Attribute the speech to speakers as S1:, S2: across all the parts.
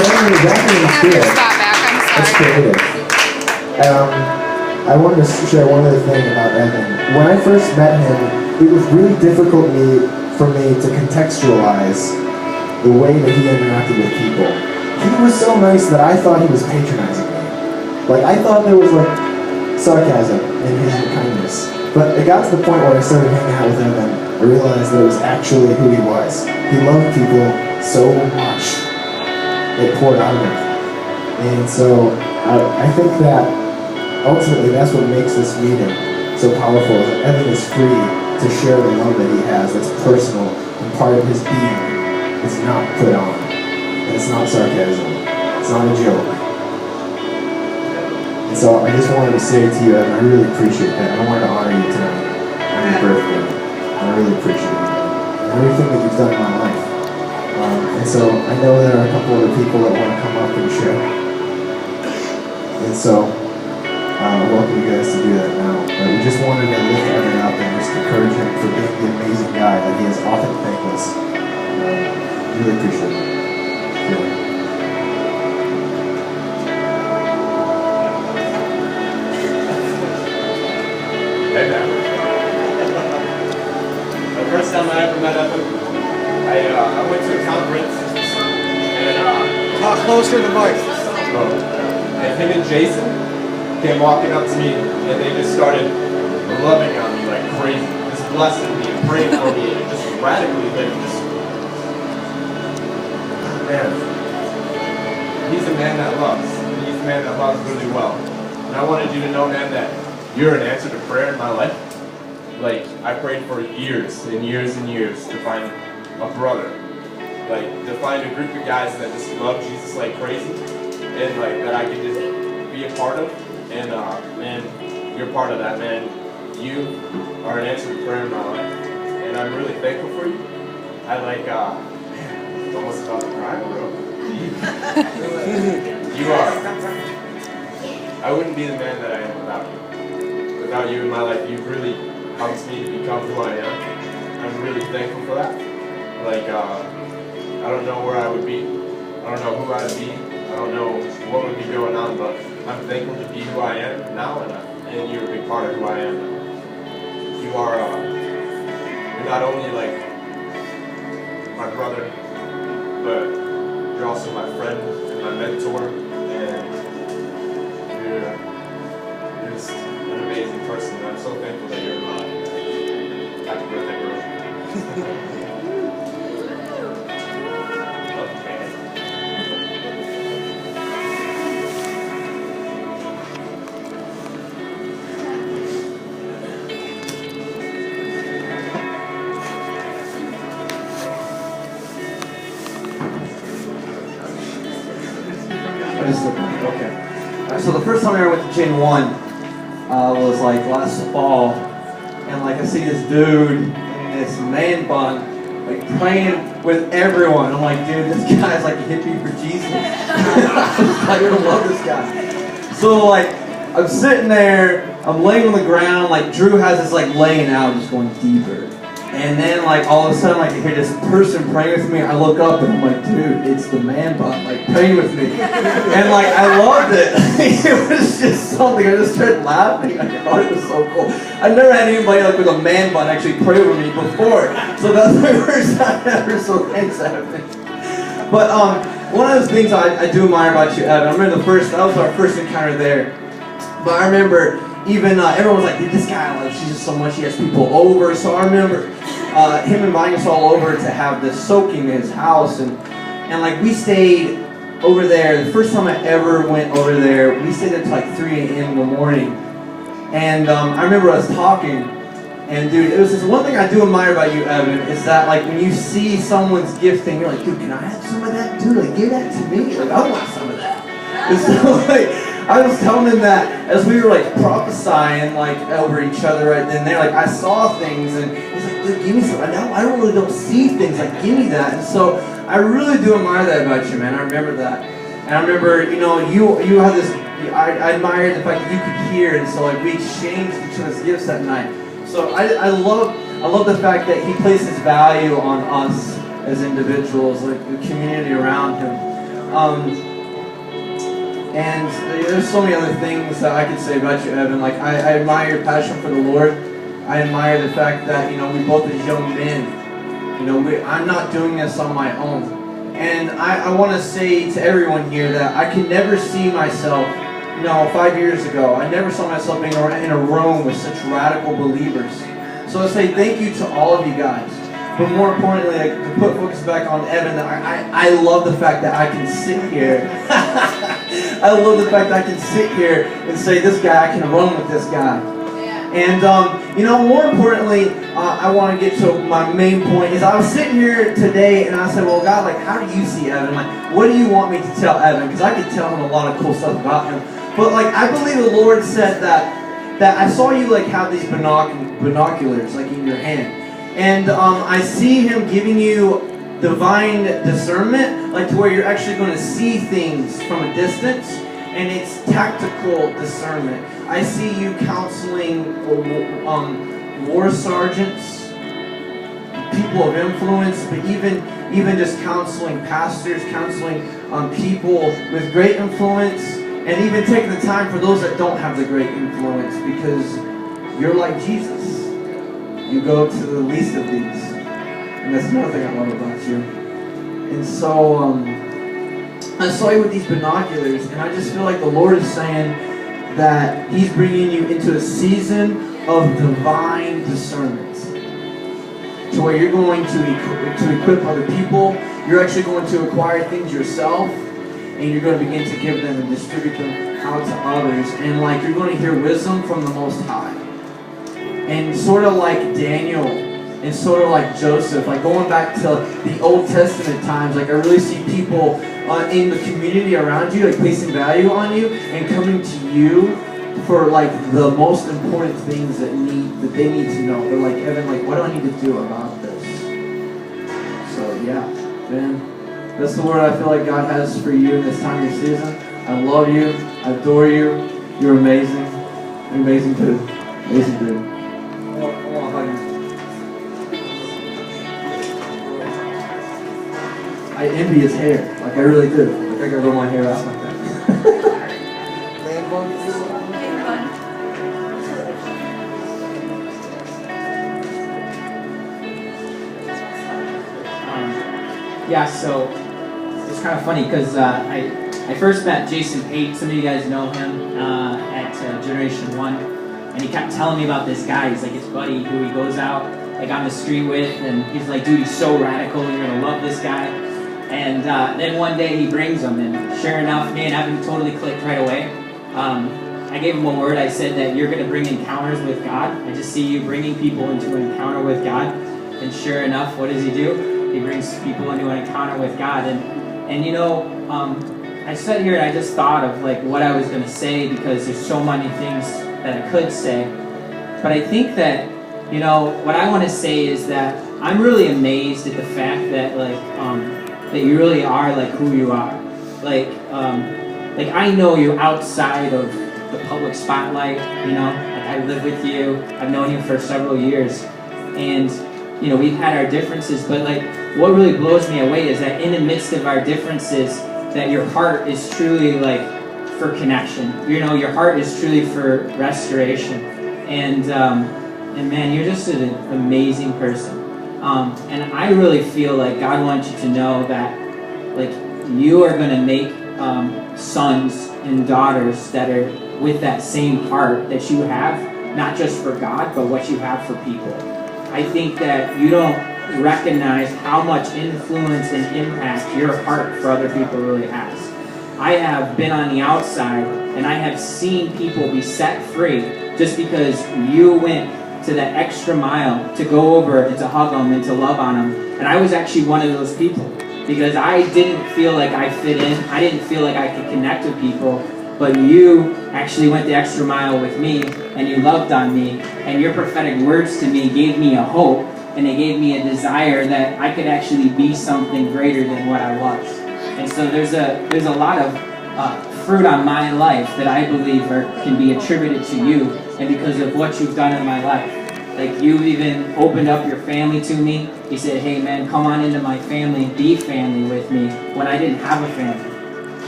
S1: have your spot back. I'm
S2: That's
S1: sorry.
S2: creative. I wanted to share one other thing about Evan. When I first met him, it was really difficult for me to contextualize the way that he interacted with people. He was so nice that I thought he was patronizing me. Like, I thought there was, like, sarcasm in his kindness. But it got to the point where I started hanging out with him and I realized that it was actually who he was. He loved people so much. It poured out of him. And so I think that ultimately that's what makes this meeting so powerful, is that Evan is free to share the love that he has that's personal and part of his being. It's not put on. And it's not sarcasm. It's not a joke. And so I just wanted to say to you, Evan, I really appreciate that. I wanted to honor you tonight on your birthday. I really appreciate it. And everything that you've done in my life. And so I know there are a couple other people that want to come up and share. And so I welcome you guys to do that now. But we just wanted to lift Evan up and just encourage him for being the amazing guy that he is, often thankless. Really appreciate it. Yeah.
S3: Hey man. The first time I ever met Evan, I went to a conference and
S4: Talk closer to the mic.
S3: and him and Jason came walking up to me and they just started loving on me like crazy, just blessing me and praying for me and just radically like just man. He's a man that loves. He's a man that loves really well. And I wanted you to know, man, that you're an answer to prayer in my life. Like, I prayed for years and years and years to find a brother. Like, to find a group of guys that just love Jesus like crazy. And, like, that I could just be a part of. And, man, you're part of that, man. You are an answer to prayer in my life. And I'm really thankful for you. I, like, man, I'm almost about to cry, bro. You are. I wouldn't be the man that I am without you. Without you in my life, you've really helped me to become who I am. I'm really thankful for that. Like, I don't know where I would be. I don't know who I'd be. I don't know what would be going on, but I'm thankful to be who I am now, and you're a big part of who I am now. You are, you're not only like my brother, but you're also my friend and my mentor, and you're just an amazing person. And I'm so thankful that you're in my life. Happy birthday, bro.
S4: Okay. So the first time I ever went to Gen 1 was like last fall, and like I see this dude in this man bun, like praying with everyone. I'm like, dude, this guy's like a hippie for Jesus. I really love this guy. So like, I'm sitting there, I'm laying on the ground, like Drew has this like laying out, just going deeper. And then like all of a sudden like I hear this person praying with me. I look up and I'm like, dude, it's the man bun, like praying with me. And like I loved it. It was just something. I just started laughing. I thought it was so cool. I never had anybody like with a man bun actually pray with me before. So that's my first time ever, so thanks Evan. But one of those things I do admire about you, Evan, I remember that was our first encounter there. But I remember even everyone was like, dude, this guy loves Jesus so much, he has people over. So I remember him inviting us all over to have this soaking in his house, and like we stayed over there. The first time I ever went over there, we stayed until like 3 a.m. in the morning. And I remember us talking, and dude, it was just one thing I do admire about you, Evan, is that like when you see someone's gifting, you're like, dude, can I have some of that? Dude, like give that to me. Like I want some of that. And so like I was telling him that as we were like prophesying like over each other right then and there, like I saw things and he's like, dude, give me some. I really don't see things, like give me that. And so I really do admire that about you, man. I remember that. And I remember, you know, you had this, I admired the fact that you could hear, and so like we exchanged each other's gifts that night. So I love the fact that he places value on us as individuals, like the community around him. And there's so many other things that I could say about you, Evan. Like, I admire your passion for the Lord. I admire the fact that, you know, we both as young men, you know, I'm not doing this on my own. And I want to say to everyone here that I can never see myself, you know, 5 years ago, I never saw myself being in a room with such radical believers. So I say thank you to all of you guys. But more importantly, like, to put focus back on Evan, I love the fact that I can sit here. I love the fact that I can sit here and say, this guy, I can run with this guy. And, you know, more importantly, I want to get to my main point, is I was sitting here today and I said, well, God, like, how do you see Evan? Like, what do you want me to tell Evan? Because I could tell him a lot of cool stuff about him. But, like, I believe the Lord said that I saw you, like, have these binoculars, like, in your hand. And I see him giving you divine discernment, like to where you're actually going to see things from a distance, and it's tactical discernment. I see you counseling war sergeants, people of influence, but even just counseling pastors, counseling people with great influence, and even taking the time for those that don't have the great influence, because you're like Jesus. You go to the least of these. And that's another thing I love about you. And so, I saw you with these binoculars, and I just feel like the Lord is saying that He's bringing you into a season of divine discernment. To where you're going to equip other people, you're actually going to acquire things yourself, and you're going to begin to give them and distribute them out to others. And like, you're going to hear wisdom from the Most High. And sort of like Daniel, and sort of like Joseph, like going back to the Old Testament times, like I really see people in the community around you, like placing value on you and coming to you for like the most important things that they need to know. They're like, Evan, like, what do I need to do about this? So yeah, man, that's the word I feel like God has for you in this time of your season. I love you, I adore you, you're amazing. You're amazing dude. Amazing dude. I envy his hair, like I really do. Like I gotta grow my hair out like that.
S1: Yeah, so it's kind of funny because I first met Jason Pate. Some of you guys know him at Generation 1. And he kept telling me about this guy. He's like his buddy who he goes out like on the street with. And he's like, dude, he's so radical. You're going to love this guy. And then one day he brings him. And sure enough, me and Evan totally clicked right away. I gave him a word. I said that you're going to bring encounters with God. I just see you bringing people into an encounter with God. And sure enough, what does he do? He brings people into an encounter with God. And you know, I sat here and I just thought of like what I was going to say, because there's so many things that I could say. But I think that, you know, what I want to say is that I'm really amazed at the fact that like that you really are like who you are. Like I know you outside of the public spotlight, you know. Like I live with you. I've known you for several years. And you know, we've had our differences, but like what really blows me away is that in the midst of our differences, that your heart is truly like for connection. You know, your heart is truly for restoration. And man, you're just an amazing person. And I really feel like God wants you to know that like you are going to make sons and daughters that are with that same heart that you have, not just for God, but what you have for people. I think that you don't recognize how much influence and impact your heart for other people really has. I have been on the outside and I have seen people be set free just because you went to that extra mile to go over and to hug them and to love on them. And I was actually one of those people because I didn't feel like I fit in. I didn't feel like I could connect with people. But you actually went the extra mile with me and you loved on me, and your prophetic words to me gave me a hope, and it gave me a desire that I could actually be something greater than what I was. And so there's a lot of fruit on my life that I believe can be attributed to you, and because of what you've done in my life. Like you even opened up your family to me. You said, hey man, come on into my family, be family with me when I didn't have a family.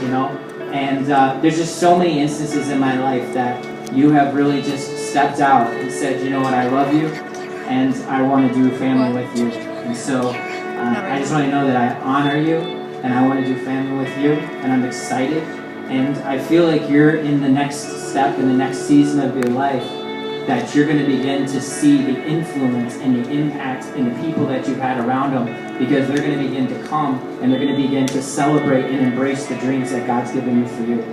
S1: you know? And there's just so many instances in my life that you have really just stepped out and said, you know what, I love you, and I want to do family with you. And so I just want to know that I honor you, and I want to do family with you, and I'm excited. And I feel like you're in the next step, in the next season of your life, that you're going to begin to see the influence and the impact in the people that you've had around them, because they're going to begin to come and they're going to begin to celebrate and embrace the dreams that God's given you for you.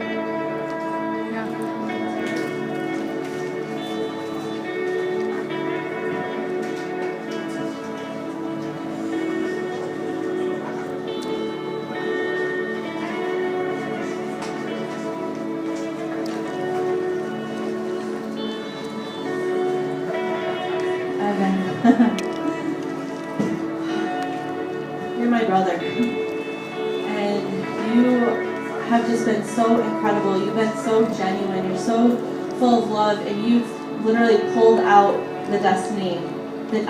S5: You're my brother, and you have just been so incredible. You've been so genuine. You're so full of love, and you've literally pulled out the destiny that